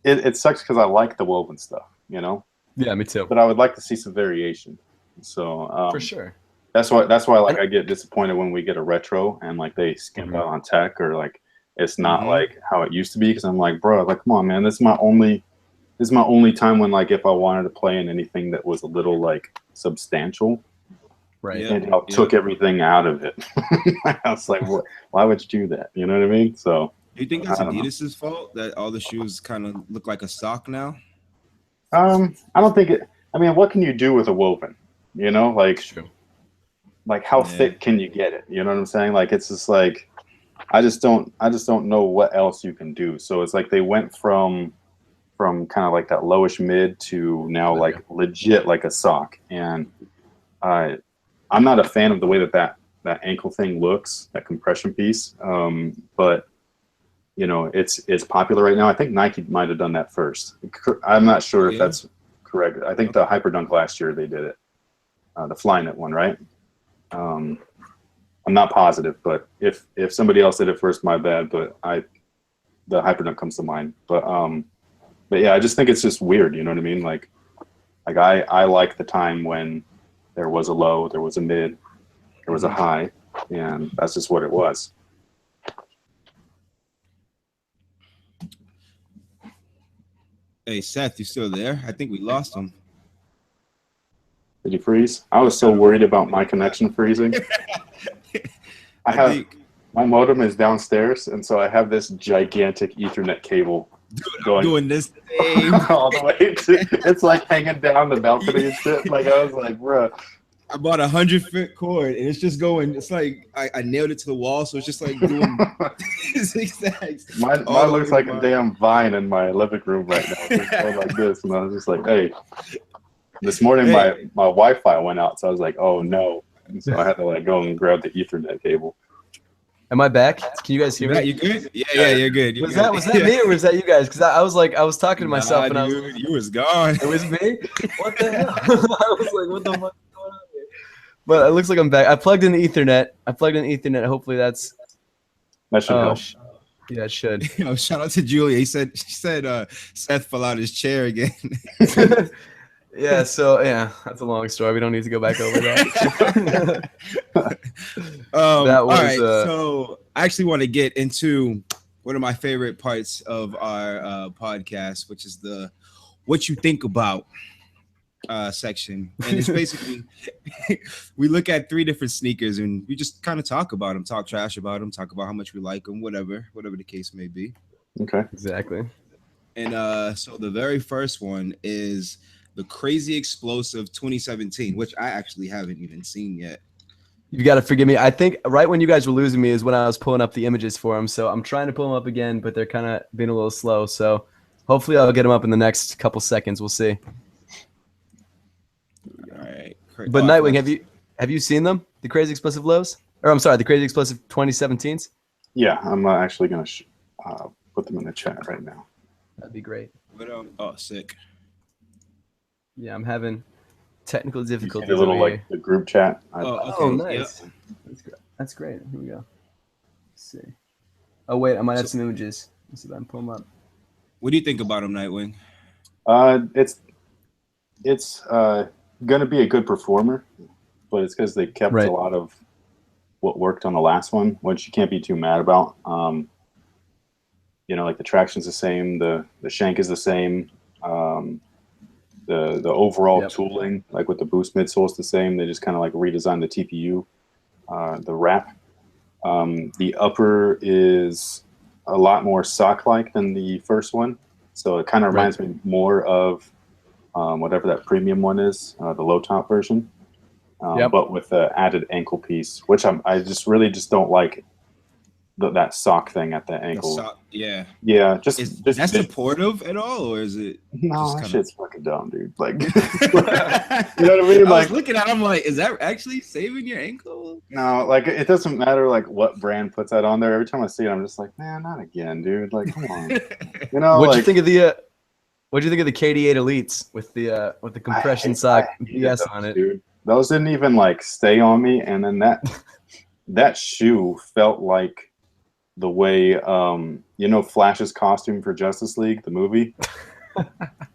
it sucks because I like the woven stuff, you know. Yeah, me too. But I would like to see some variation. So For sure. That's why like I get disappointed when we get a retro and like they skimp out on tech or like it's not like how it used to be, because I'm like, bro, like come on, man, this is my only time when like if I wanted to play in anything that was a little like substantial, right? And I took everything out of it. I was like, why would you do that? You know what I mean? So do you think that's Adidas's fault that all the shoes kind of look like a sock now? I don't think it. I mean, what can you do with a woven? You know, like. True. Like how thick can you get it? You know what I'm saying? Like it's just like I just don't know what else you can do. So it's like they went from kind of like that lowish mid to now like legit like a sock. And I'm not a fan of the way that ankle thing looks, that compression piece. But you know, it's popular right now. I think Nike might have done that first. I'm not sure if that's correct. I think the Hyperdunk last year they did it. The Flyknit one, right? I'm not positive, but if somebody else did it first, my bad. But the Hyperdunk comes to mind. But yeah, I just think it's just weird. You know what I mean? Like I like the time when there was a low, there was a mid, there was a high, and that's just what it was. Hey Seth, you still there? I think we lost him. Did you freeze? I was so worried about my connection freezing. My modem is downstairs, and so I have this gigantic Ethernet cable doing this thing all the way. It's like hanging down the balcony and shit. Like I was like, bro. I bought a 100-foot cord, and it's just going. It's like I nailed it to the wall, so it's just like doing zigzags. Mine looks like a damn vine in my living room right now. It's going like this, and I was just like, hey. This morning, my Wi-Fi went out, so I was like, "Oh no!" And so I had to like go and grab the Ethernet cable. Am I back? Can you guys hear me? You good? Yeah, you're good. Was that me or was that you guys? Because I was talking to myself and you was gone. It was me. What the hell? I was like, "What the fuck is going on here?" But it looks like I'm back. I plugged in the Ethernet. Hopefully that should help. Yeah, it should. Yo, shout out to Julia. She said Seth fell out of his chair again. Yeah, so that's a long story. We don't need to go back over that. All right. So I actually want to get into one of my favorite parts of our podcast, which is the "What You Think About" section, and it's basically we look at 3 different sneakers and we just kind of talk about them, talk trash about them, talk about how much we like them, whatever the case may be. Okay, exactly. And so the very first one is the Crazy Explosive 2017, which I actually haven't even seen yet. You got to forgive me. I think right when you guys were losing me is when I was pulling up the images for them. So I'm trying to pull them up again, but they're kind of being a little slow. So hopefully I'll get them up in the next couple seconds. We'll see. All right. But Nightwing, have you seen them? The Crazy Explosive lows? Or I'm sorry, the Crazy Explosive 2017s? Yeah, I'm actually going to put them in the chat right now. That'd be great. But sick. Yeah, I'm having technical difficulties. You see the little like the group chat. Oh, nice. Yep. That's great. Here we go. Let's see. Oh wait, I might have some images. Let's see if I can pull them up. What do you think about them, Nightwing? It's gonna be a good performer, but it's because they kept a lot of what worked on the last one, which you can't be too mad about. You know, like the traction's the same, the shank is the same. The overall tooling, like with the boost midsole, is the same. They just kind of like redesigned the TPU, the wrap. The upper is a lot more sock-like than the first one, so it kind of reminds me more of whatever that premium one is, the low top version, but with the added ankle piece, which I just really don't like that sock thing at the ankle. Yeah. Yeah, Is that supportive at all, or is it? No, that shit's fucking dumb, dude. Like, you know what I mean? I was looking at it, I'm like, is that actually saving your ankle? No, like it doesn't matter like what brand puts that on there. Every time I see it, I'm just like, man, not again, dude. Like, come on. You know, what'd you think of the KD8 Elites with the compression sock BS on it? Dude. Those didn't even like stay on me, and then that shoe felt like the way Flash's costume for Justice League, the movie.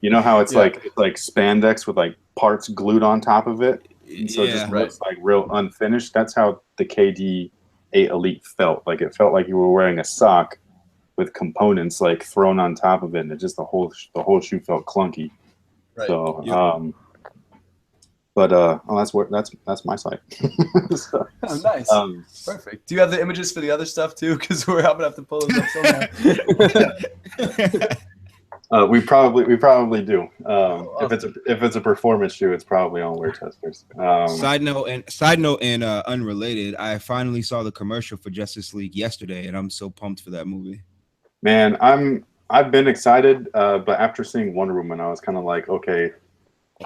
You know how it's like spandex with like parts glued on top of it, and so it just looks like real unfinished. That's how the KD8 Elite felt. Like it felt like you were wearing a sock with components like thrown on top of it, and it just the whole shoe felt clunky. Right. So that's my site. So, nice. Perfect. Do you have the images for the other stuff too? Because we're gonna have to pull those up somehow. We probably do. Awesome. If it's a performance shoe, it's probably on Wear Testers. Side note and unrelated, I finally saw the commercial for Justice League yesterday, and I'm so pumped for that movie. Man, I've been excited, but after seeing Wonder Woman, I was kind of like, okay,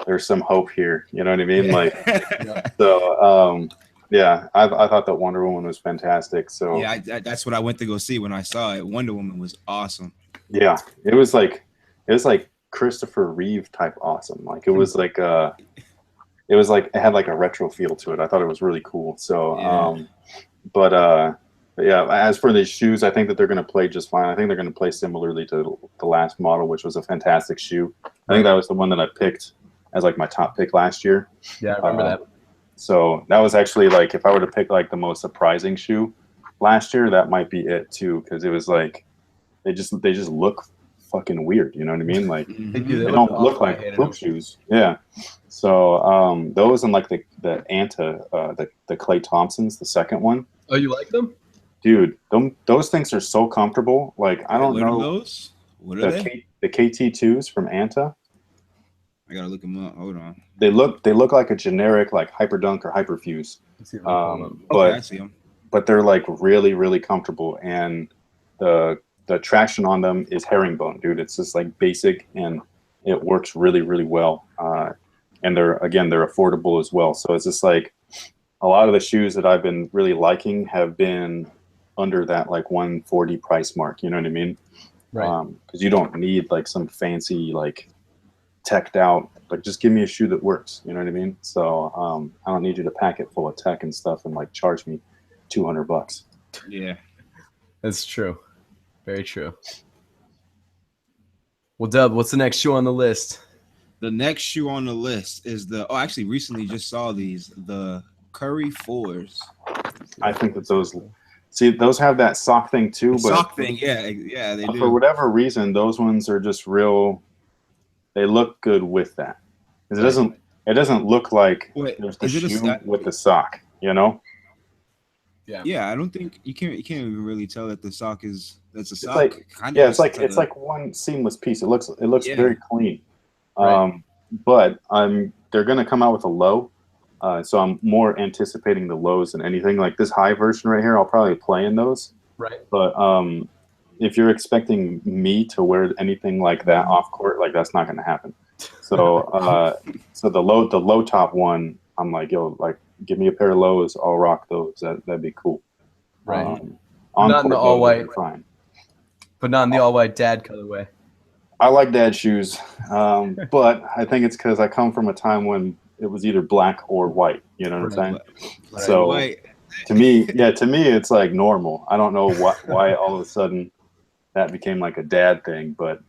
there's some hope here. You know what I mean? Like, so I thought that Wonder Woman was fantastic. So yeah, that's what I went to go see when I saw it. Wonder Woman was awesome. Yeah, it was like Christopher Reeve type awesome. Like it was like it had like a retro feel to it. I thought it was really cool. So yeah, as for these shoes, I think that they're going to play just fine. I think they're going to play similarly to the last model, which was a fantastic shoe. I think that was the one that I picked as like my top pick last year. Yeah, I remember that. So that was actually like, if I were to pick like the most surprising shoe last year, that might be it too, because it was like they just look fucking weird. You know what I mean? Like they don't look like hoop shoes. Yeah. So those and like the Anta, the Clay Thompsons, the second one. Oh, you like them? Dude, those things are so comfortable. Like I don't know. What are those? What are they? The KT2s from Anta. I gotta look them up. Hold on. They look like a generic like Hyperdunk or Hyperfuse. I see them. But they're like really, really comfortable, and the traction on them is herringbone, dude. It's just like basic, and it works really, really well. And they're affordable as well. So it's just like a lot of the shoes that I've been really liking have been under that like 140 price mark. You know what I mean? Right. Because you don't need like some fancy like teched out, like just give me a shoe that works. You know what I mean? So I don't need you to pack it full of tech and stuff and like charge me $200. Yeah, that's true. Very true. Well, Dub, what's the next shoe on the list? The next shoe on the list is actually recently just saw the Curie Fullers. I think that those have that sock thing too. Sock thing, yeah, they do. For whatever reason, those ones are just real. They look good with that. Because it doesn't look like there's the shoe with the sock, you know? Yeah, I don't think you can't even really tell that the sock is that's a sock. It's like one seamless piece. It looks very clean. Right. But they're gonna come out with a low. So I'm more anticipating the lows than anything. Like this high version right here, I'll probably play in those. Right. But if you're expecting me to wear anything like that off court, like that's not gonna happen. So so the low top one, I'm like, yo, like give me a pair of lows, I'll rock those. That'd be cool. Right. Not in the all white. Fine. But not in the all white dad colorway. I like dad shoes, but I think it's because I come from a time when it was either black or white. You know what I'm saying? So white. to me, it's like normal. I don't know why all of a sudden that became like a dad thing, but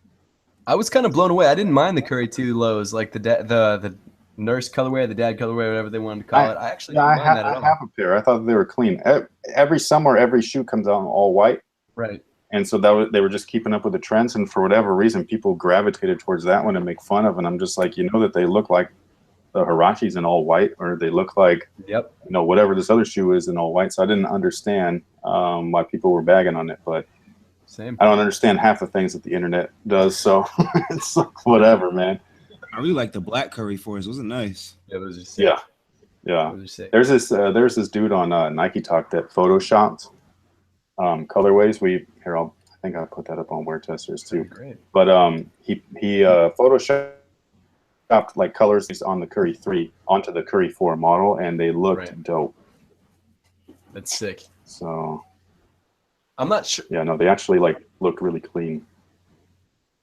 I was kind of blown away. I didn't mind the Curry 2 lows, like the nurse colorway, the dad colorway, whatever they wanted to call it. I actually didn't mind that at all. I have a pair. I thought they were clean. Every summer, every shoe comes out in all white. Right. And so they were just keeping up with the trends, and for whatever reason, people gravitated towards that one and make fun of. And I'm just like, that they look like the Hirachis in all white, or they look like whatever this other shoe is in all white. So I didn't understand why people were bagging on it, but same. I don't understand half the things that the internet does. So it's like whatever, man. I really like the black Curry Force. Wasn't nice. Yeah, those are sick. Yeah. Those are sick. There's this dude on Nike Talk that photoshopped colorways. I think I put that up on Wear Testers too. Great. But he photoshopped like colors on the Curie 3 onto the Curie 4 model, and they looked dope. That's sick. So I'm not sure. Yeah, no, they actually like look really clean.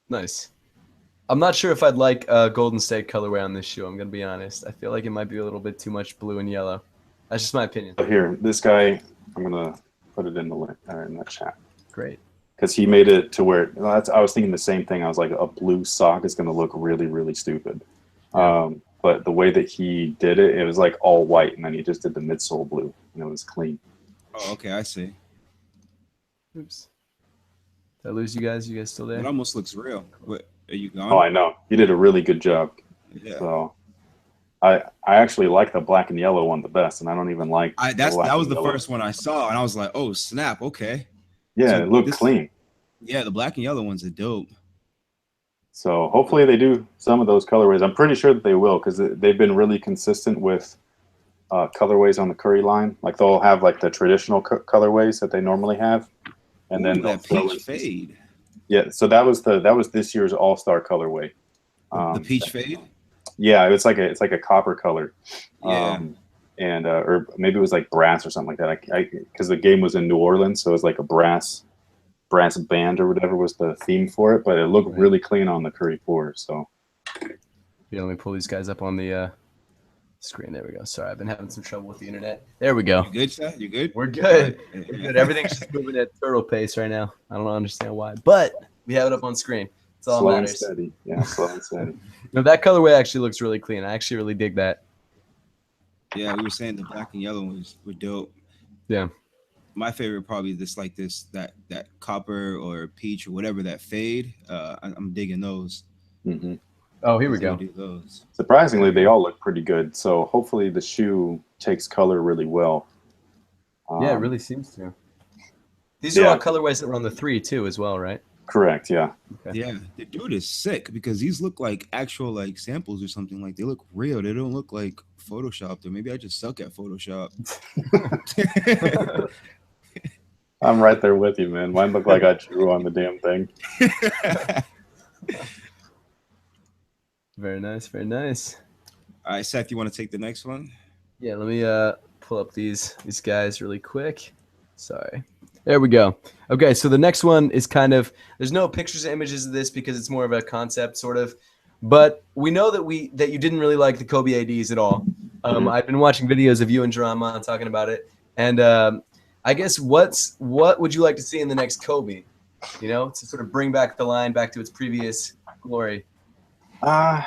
Nice. I'm not sure if I'd like a Golden State colorway on this shoe. I'm gonna be honest. I feel like it might be a little bit too much blue and yellow. That's just my opinion. But here, this guy, I'm gonna put it in the link in the chat. Great. Because he made it to where I was thinking the same thing. I was like, a blue sock is gonna look really, really stupid. Yeah. But the way that he did it, it was like all white, and then he just did the midsole blue, and it was clean. Oh, okay, I see. Oops. Did I lose you guys? You guys still there? It almost looks real. What, are you gone? Oh, I know. You did a really good job. Yeah. So I actually like the black and yellow one the best, and I don't even like that was the first one I saw, and I was like, oh snap, okay. Yeah, So it looked clean. Yeah, the black and yellow ones are dope. So hopefully they do some of those colorways. I'm pretty sure that they will, because they've been really consistent with colorways on the Curie line. Like they'll have like the traditional colorways that they normally have, and then that peach fade. Yeah, so that was this year's All-Star colorway. The peach fade. Yeah, it's like a copper color. Yeah. And or maybe it was like brass or something like that. Because the game was in New Orleans, so it was like a brass band or whatever was the theme for it. But it looked really clean on the Curie 4. So yeah, let me pull these guys up on the screen. There we go. Sorry, I've been having some trouble with the internet. There we go. You good, Seth? You good? We're good. We're good. Everything's just moving at turtle pace right now. I don't understand why, but we have it up on screen. It's all slow matters. and steady. Yeah, slow and steady. No, that colorway actually looks really clean. I actually really dig that. Yeah, we were saying the black and yellow ones were dope. Yeah. My favorite probably that copper or peach or whatever that fade. I'm digging those. Mm-hmm. Oh, here we go. Those. Surprisingly, they all look pretty good. So hopefully the shoe takes color really well. Yeah, it really seems to. These are all colorways that were on the 3 too, as well, right? Correct. Yeah. Okay. Yeah, the dude is sick because these look like actual like samples or something. Like they look real. They don't look like photoshopped. Or maybe I just suck at Photoshop. I'm right there with you, man. Mine look like I drew on the damn thing. Very nice. Very nice. All right, Seth, you want to take the next one? Yeah, let me pull up these guys really quick. Sorry. There we go. Okay, so the next one is kind of, there's no pictures or images of this because it's more of a concept sort of, but we know that you didn't really like the Cobie IDs at all. I've been watching videos of you and Drama talking about it, and I guess what would you like to see in the next Cobie? You know, to sort of bring back the line back to its previous glory. I'm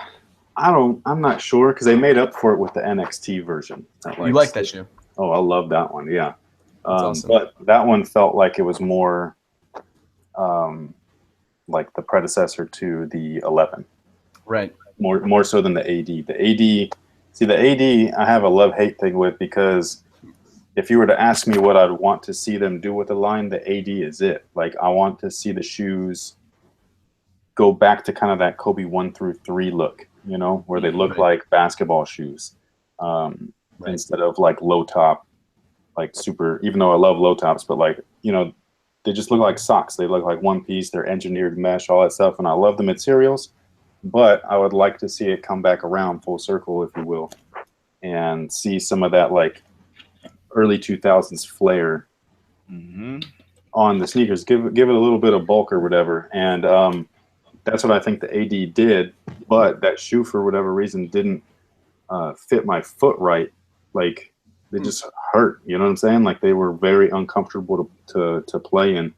not sure because they made up for it with the NXT version. You like that shoe? Oh, I love that one. Yeah. Awesome. But that one felt like it was more like the predecessor to the 11. Right. More so than the AD. The AD, I have a love-hate thing with because if you were to ask me what I'd want to see them do with the line, the AD is it. Like, I want to see the shoes go back to kind of that Cobie 1 through 3 look, you know, where they look like basketball shoes instead of like low top. Like super, even though I love low tops, but like, you know, they just look like socks. They look like one piece. They're engineered mesh, all that stuff. And I love the materials, but I would like to see it come back around full circle, if you will, and see some of that like early 2000s flair on the sneakers. Give it a little bit of bulk or whatever. And that's what I think the AD did. But that shoe, for whatever reason, didn't fit my foot right. Like, they just hurt, you know what I'm saying? Like they were very uncomfortable to play in,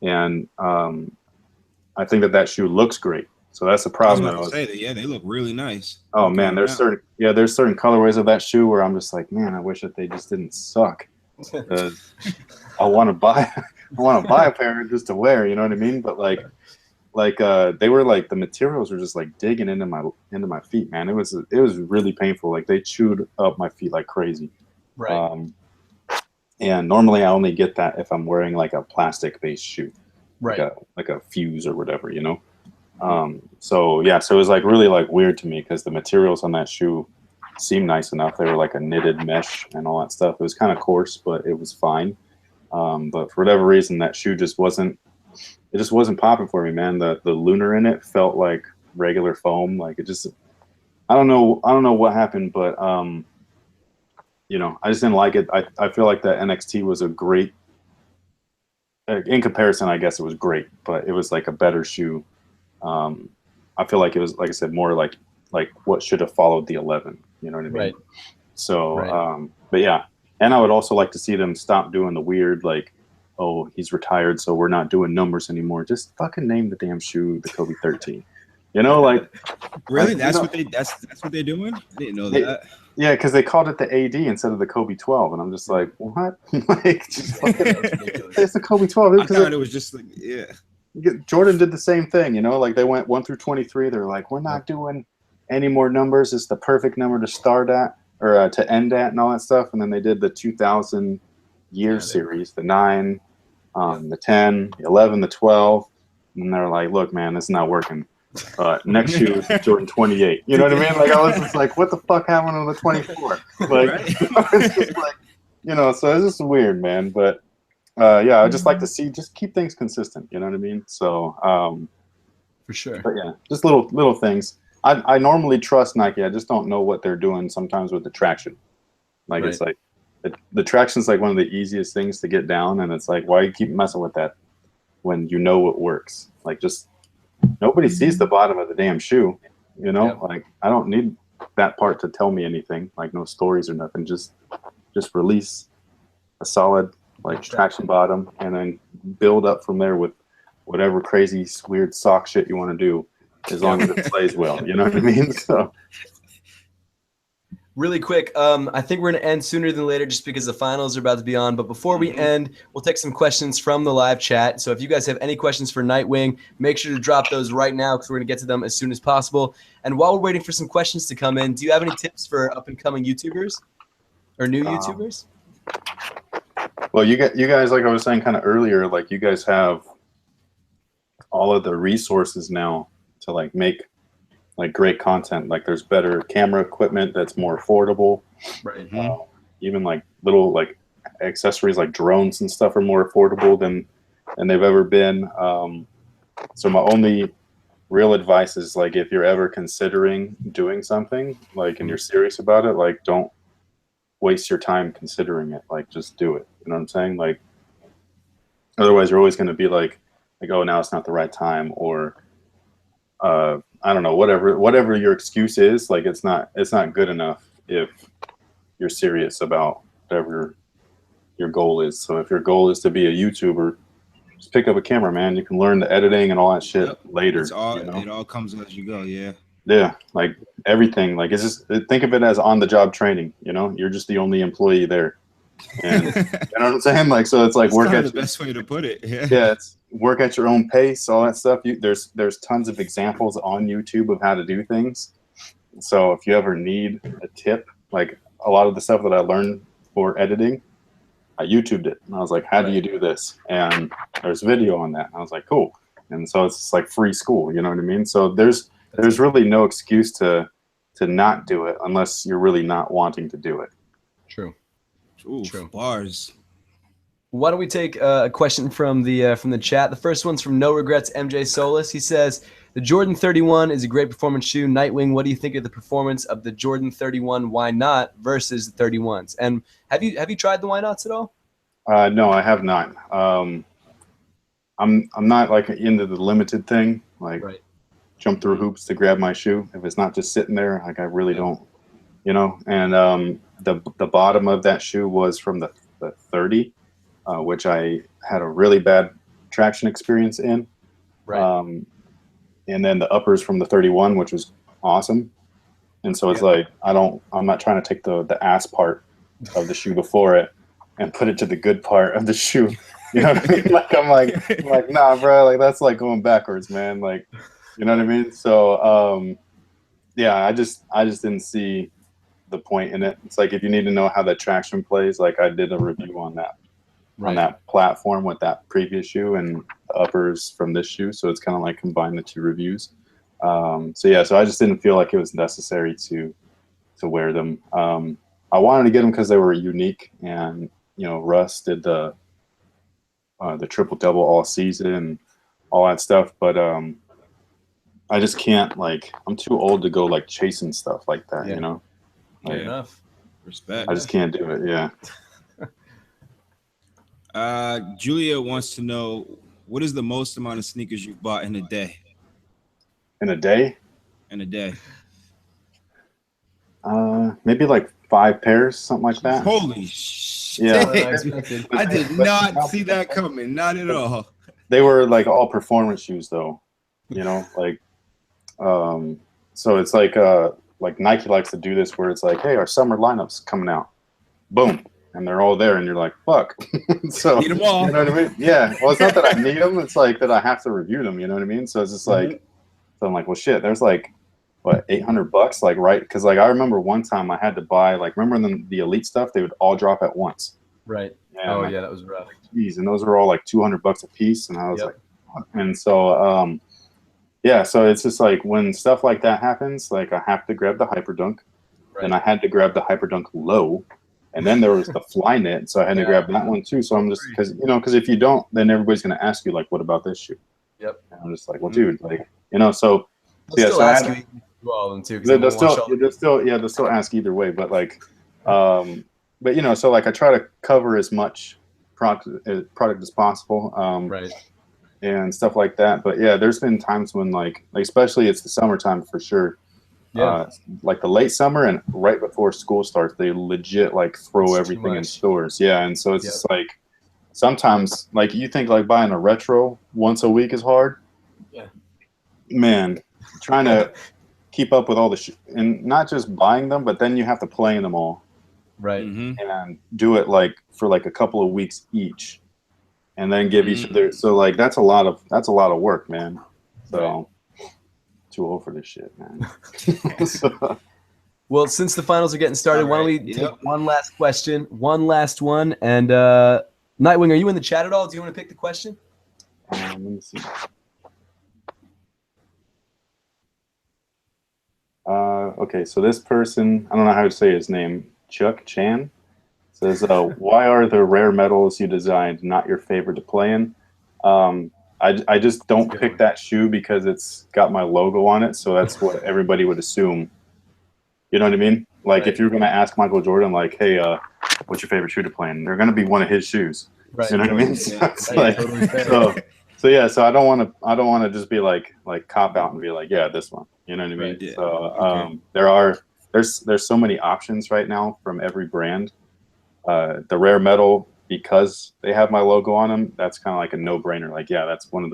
and I think that shoe looks great. So that's the problem. I was about to say that, yeah, they look really nice. Oh man, there's certain colorways of that shoe where I'm just like, man, I wish that they just didn't suck. I want to buy a pair just to wear, you know what I mean? But like they were like the materials were just like digging into my feet, man. It was really painful. Like they chewed up my feet like crazy. Right. And normally I only get that if I'm wearing like a plastic based shoe, right? Like a Fuse or whatever, you know. So it was like really like weird to me because the materials on that shoe seemed nice enough. They were like a knitted mesh and all that stuff. It was kind of coarse, but it was fine. But for whatever reason, that shoe just wasn't popping for me, man. The lunar in it felt like regular foam. Like it just, I don't know what happened, but you know, I just didn't like it. I feel like that NXT was a great, in comparison, I guess it was great, but it was like a better shoe. I feel like it was, like I said, more like what should have followed the 11. You know what I mean? Right. So, Right. but yeah, and I would also like to see them stop doing the weird, like, oh, he's retired, so we're not doing numbers anymore. Just fucking name the damn shoe the Cobie 13. You know, like really, like, that's you know, what that's what they're doing. I didn't know that. Yeah, because they called it the AD instead of the Cobie 12, and I'm just like, what? Like, just fucking, it's the Cobie 12. I thought it was just like, yeah. Jordan did the same thing, you know, like they went 1 through 23. They're like, we're not doing any more numbers. It's the perfect number to start at or to end at and all that stuff. And then they did the 2000 year series, the 9, the 10, the 11, the 12. And they're like, look, man, this is not working. Next shoe is Jordan 28. You know what I mean? Like I was just like, what the fuck happened on the 24? Like, right? It's just like, you know, so it's just weird, man. But yeah, I just like to see, just keep things consistent. You know what I mean? So for sure. But yeah, just little things. I normally trust Nike. I just don't know what they're doing sometimes with the traction. Like it's like the traction's like one of the easiest things to get down, and it's like, why you keep messing with that when you know it works? Like just nobody sees the bottom of the damn shoe. You know, like I don't need that part to tell me anything. Like no stories or nothing. Just release a solid like traction bottom, and then build up from there with whatever crazy weird sock shit you want to do, as long as it plays well. You know what I mean? So really quick, I think we're gonna end sooner than later just because the finals are about to be on. But before we end, we'll take some questions from the live chat. So if you guys have any questions for Nightwing, make sure to drop those right now because we're gonna get to them as soon as possible. And while we're waiting for some questions to come in, do you have any tips for up and coming YouTubers or new YouTubers? Well, you guys, like I was saying kind of earlier, like you guys have all of the resources now to like make like great content. Like there's better camera equipment that's more affordable. Right. Even like little like accessories like drones and stuff are more affordable than they've ever been. So my only real advice is like if you're ever considering doing something like and you're serious about it, like don't waste your time considering it. Like just do it. You know what I'm saying? Like otherwise you're always going to be like, oh, now it's not the right time, or I don't know, whatever your excuse is. Like it's not good enough if you're serious about whatever your goal is. So if your goal is to be a YouTuber, just pick up a camera, man. You can learn the editing and all that shit later. It's all, you know? It all comes as you go. Yeah, like everything. Like it's just, think of it as on-the-job training. You know, you're just the only employee there. And you know what I'm saying? Like, so it's like that's work at the best way to put it. Yeah, it's work at your own pace, all that stuff. There's tons of examples on YouTube of how to do things. So if you ever need a tip, like a lot of the stuff that I learned for editing, I YouTubed it, and I was like, how do you do this? And there's video on that. And I was like, cool. And so it's just like free school. You know what I mean? So there's really no excuse to not do it unless you're really not wanting to do it. True. Ooh, true. Bars. Why don't we take a question from the chat? The first one's from No Regrets MJ Solis. He says, the Jordan 31 is a great performance shoe. Nightwing, what do you think of the performance of the Jordan 31 Why Not versus the 31s? And have you tried the Why Nots at all? No, I have not. I'm not like into the limited thing, like jump through hoops to grab my shoe. If it's not just sitting there, like I really don't, you know. And the bottom of that shoe was from the 30. Which I had a really bad traction experience in. And then the uppers from the 31, which was awesome. And so it's like, I'm not trying to take the ass part of the shoe before it and put it to the good part of the shoe. You know what I mean? Like, I'm like, nah, bro, like that's like going backwards, man. Like, you know what I mean? So, yeah, I just didn't see the point in it. It's like, if you need to know how that traction plays, like I did a review on that. On that platform with that previous shoe and the uppers from this shoe. So it's kind of like combine the two reviews. So yeah, so I just didn't feel like it was necessary to wear them. I wanted to get them because they were unique, and you know, Russ did the the triple double all season and all that stuff. But I just can't, like, I'm too old to go like chasing stuff like that, you know? Fair enough. Respect. I just can't do it. Yeah. Julia wants to know, what is the most amount of sneakers you've bought in a day? In a day? In a day. Maybe like 5 pairs, something like that. Holy shit. Yeah. I did not see that coming. Not at all. They were like all performance shoes though, you know, like, so it's like Nike likes to do this where it's like, hey, our summer lineup's coming out. Boom. And they're all there and you're like, fuck. So, need them all. You know what I mean? Yeah. Well, it's not that I need them. It's like that I have to review them. You know what I mean? So it's just like, so I'm like, well, shit, there's like, what, $800, like, right? Because like I remember one time I had to buy, like, remember the elite stuff, they would all drop at once. Right. Yeah, yeah, that was rough. Geez, and those were all like $200 a piece, and I was like, what? And so yeah, so it's just like when stuff like that happens, like I have to grab the Hyperdunk, and I had to grab the Hyperdunk Low, and then there was the Flyknit, so I had to grab that one too. So I'm just because if you don't, then everybody's gonna ask you like, what about this shoe? Yep. And I'm just like, well, dude, like, you know, so they'll still ask you all of them too. They'll still ask either way, but like, but you know, so like I try to cover as much product as possible, and stuff like that. But yeah, there's been times when like especially it's the summertime for sure. Like the late summer and right before school starts, they legit like throw everything in stores. Yeah, and so it's just like sometimes like you think like buying a retro once a week is hard. Yeah, man, trying to keep up with all the and not just buying them, but then you have to play in them all. Right. And do it like for like a couple of weeks each, and then give each other. So like that's a lot of work, man. So too old for this shit, man. Well, since the finals are getting started, why don't we take one last question, one last one, and Nightwing, are you in the chat at all? Do you want to pick the question? Let me see. Okay, so this person, I don't know how to say his name. Chuck Chan says, why are the rare metals you designed not your favorite to play in? I just don't pick that shoe because it's got my logo on it, so that's what everybody would assume. You know what I mean? Like if you're going to ask Michael Jordan, like, hey, what's your favorite shoe to play in? They're going to be one of his shoes. Right. You know what I mean? So yeah, so I don't want to just be like cop out and be like, yeah, this one. You know what I mean? Right, yeah. So there's so many options right now from every brand. The rare metal, because they have my logo on them, that's kind of like a no-brainer. Like, yeah, that's one of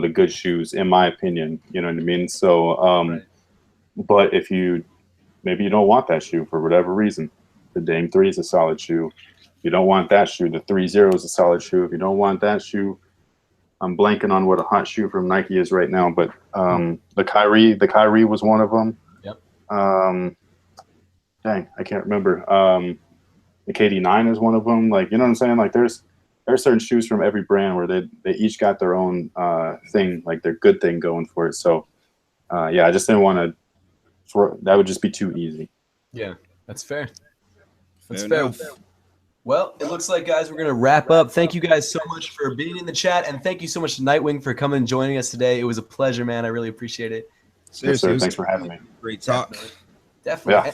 the good shoes in my opinion. You know what I mean? So, but if maybe you don't want that shoe for whatever reason, the Dame 3 is a solid shoe. If you don't want that shoe, the 3.0 is a solid shoe. If you don't want that shoe, I'm blanking on what a hot shoe from Nike is right now, but the Kyrie was one of them. Yep. Dang, I can't remember. The KD9 is one of them. Like, you know what I'm saying? Like, there's certain shoes from every brand where they each got their own thing, like their good thing going for it. So, yeah, I just didn't want to. That would just be too easy. Yeah, that's fair. That's fair. Well, it looks like, guys, we're going to wrap up. Thank you guys so much for being in the chat, and thank you so much to Nightwing for coming and joining us today. It was a pleasure, man. I really appreciate it. Seriously, yes, sir. Thanks for having me. Great talk. Definitely.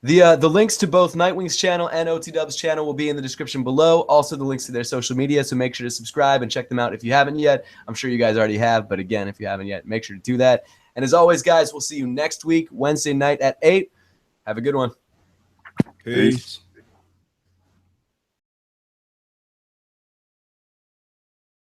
Yeah. The links to both Nightwing's channel and OT-Dub's channel will be in the description below. Also, the links to their social media, so make sure to subscribe and check them out if you haven't yet. I'm sure you guys already have, but again, if you haven't yet, make sure to do that. And as always, guys, we'll see you next week, Wednesday night at 8. Have a good one. Peace.